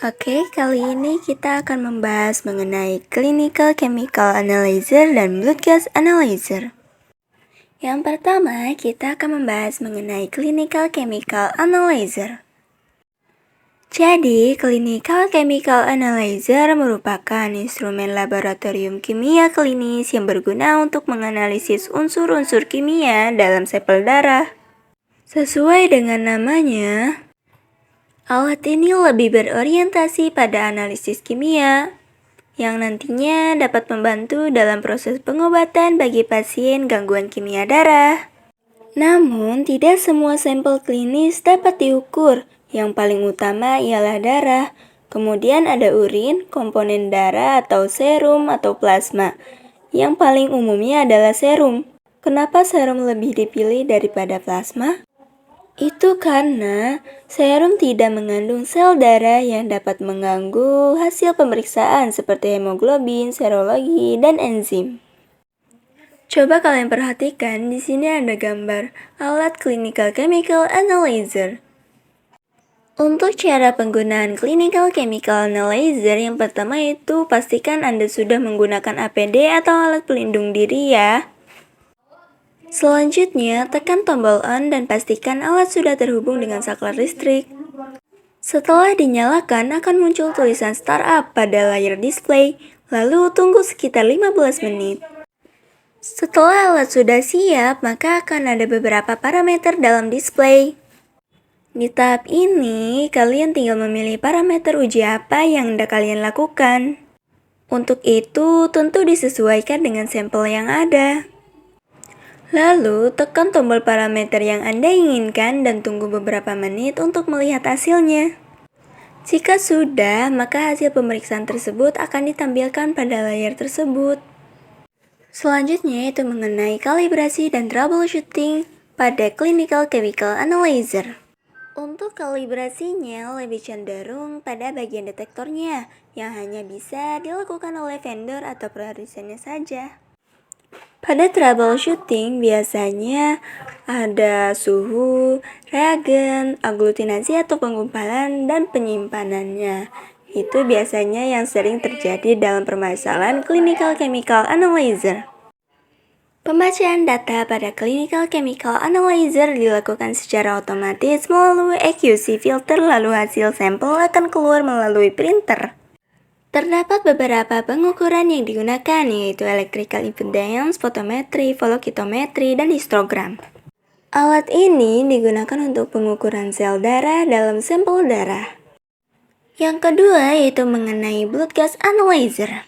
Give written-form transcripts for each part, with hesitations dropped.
Oke, kali ini kita akan membahas mengenai Clinical Chemical Analyzer dan Blood Gas Analyzer. Yang pertama, kita akan membahas mengenai Clinical Chemical Analyzer. Jadi, Clinical Chemical Analyzer merupakan instrumen laboratorium kimia klinis yang berguna untuk menganalisis unsur-unsur kimia dalam sampel darah. Sesuai dengan namanya, alat ini lebih berorientasi pada analisis kimia, yang nantinya dapat membantu dalam proses pengobatan bagi pasien gangguan kimia darah. Namun, tidak semua sampel klinis dapat diukur. Yang paling utama ialah darah. Kemudian ada urin, komponen darah atau serum atau plasma. Yang paling umumnya adalah serum. Kenapa serum lebih dipilih daripada plasma? Itu karena serum tidak mengandung sel darah yang dapat mengganggu hasil pemeriksaan seperti hemoglobin, serologi, dan enzim. Coba kalian perhatikan, di sini ada gambar alat Clinical Chemical Analyzer. Untuk cara penggunaan Clinical Chemical Analyzer, yang pertama itu pastikan Anda sudah menggunakan APD atau alat pelindung diri ya. Selanjutnya, tekan tombol on dan pastikan alat sudah terhubung dengan saklar listrik. Setelah dinyalakan, akan muncul tulisan startup pada layar display, lalu tunggu sekitar 15 menit. Setelah alat sudah siap, maka akan ada beberapa parameter dalam display. Di tahap ini, kalian tinggal memilih parameter uji apa yang hendak kalian lakukan. Untuk itu, tentu disesuaikan dengan sampel yang ada. Lalu, tekan tombol parameter yang Anda inginkan dan tunggu beberapa menit untuk melihat hasilnya. Jika sudah, maka hasil pemeriksaan tersebut akan ditampilkan pada layar tersebut. Selanjutnya itu mengenai kalibrasi dan troubleshooting pada Clinical Chemical Analyzer. Untuk kalibrasinya lebih cenderung pada bagian detektornya yang hanya bisa dilakukan oleh vendor atau produsennya saja. Pada troubleshooting biasanya ada suhu, reagen, aglutinasi atau penggumpalan, dan penyimpanannya. Itu biasanya yang sering terjadi dalam permasalahan Clinical Chemical Analyzer. Pembacaan data pada Clinical Chemical Analyzer dilakukan secara otomatis melalui EQC filter, lalu hasil sampel akan keluar melalui printer. Terdapat beberapa pengukuran yang digunakan, yaitu electrical impedance, photometry, volokitometri, dan histogram. Alat ini digunakan untuk pengukuran sel darah dalam sampel darah. Yang kedua yaitu mengenai blood gas analyzer.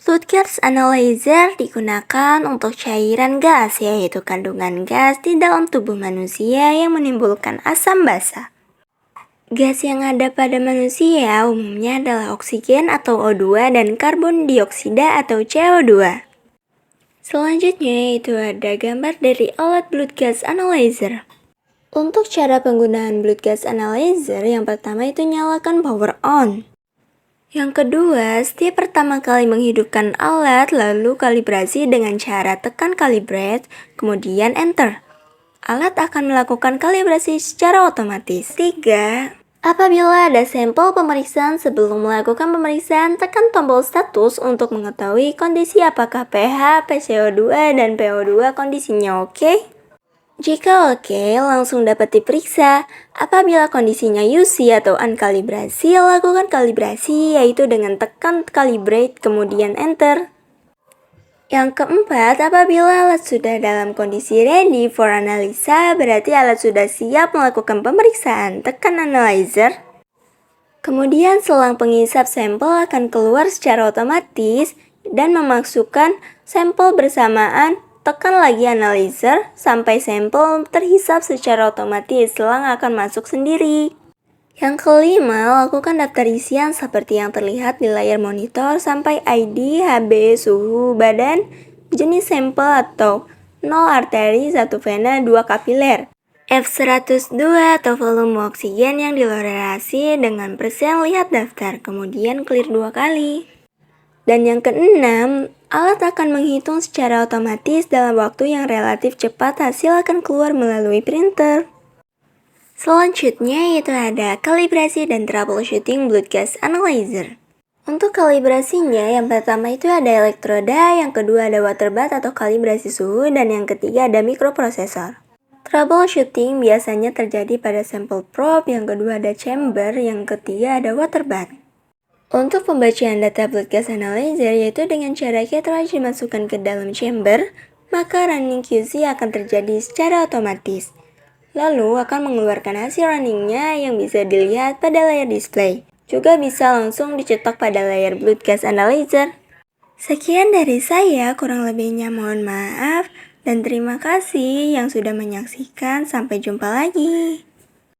Blood gas analyzer digunakan untuk cairan gas, yaitu kandungan gas di dalam tubuh manusia yang menimbulkan asam basa. Gas yang ada pada manusia umumnya adalah oksigen atau O2 dan karbon dioksida atau CO2. Selanjutnya itu ada gambar dari alat blood gas analyzer. Untuk cara penggunaan blood gas analyzer, yang pertama itu nyalakan power on. Yang kedua, setiap pertama kali menghidupkan alat, lalu kalibrasi dengan cara tekan calibrate, kemudian enter. Alat akan melakukan kalibrasi secara otomatis. 3. Apabila ada sampel pemeriksaan, sebelum melakukan pemeriksaan, tekan tombol status untuk mengetahui kondisi apakah pH, PCO2, dan PO2 kondisinya oke. Jika oke, langsung dapat diperiksa. Apabila kondisinya UC atau unkalibrasi, lakukan kalibrasi, yaitu dengan tekan calibrate kemudian enter. Yang keempat, apabila alat sudah dalam kondisi ready for analisa, berarti alat sudah siap melakukan pemeriksaan. Tekan analyzer. Kemudian selang pengisap sampel akan keluar secara otomatis dan memasukkan sampel bersamaan. Tekan lagi analyzer sampai sampel terhisap secara otomatis, selang akan masuk sendiri. Yang kelima, lakukan daftar isian seperti yang terlihat di layar monitor sampai ID, HB, suhu, badan, jenis sampel atau 0 arteri, 1 vena, 2 kapiler. F102 atau volume oksigen yang diloderasi dengan persen, lihat daftar, kemudian clear 2 kali. Dan yang keenam, alat akan menghitung secara otomatis dalam waktu yang relatif cepat, hasil akan keluar melalui printer. Selanjutnya yaitu ada kalibrasi dan troubleshooting blood gas analyzer. Untuk kalibrasinya, yang pertama itu ada elektroda, yang kedua ada water bath atau kalibrasi suhu, dan yang ketiga ada mikroprosesor. Troubleshooting biasanya terjadi pada sampel probe, yang kedua ada chamber, yang ketiga ada water bath. Untuk pembacaan data blood gas analyzer yaitu dengan cara cartridge dimasukkan ke dalam chamber, maka running QC akan terjadi secara otomatis. Lalu akan mengeluarkan hasil runningnya yang bisa dilihat pada layar display. Juga bisa langsung dicetak pada layar blood gas analyzer. Sekian dari saya, kurang lebihnya mohon maaf. Dan terima kasih yang sudah menyaksikan. Sampai jumpa lagi.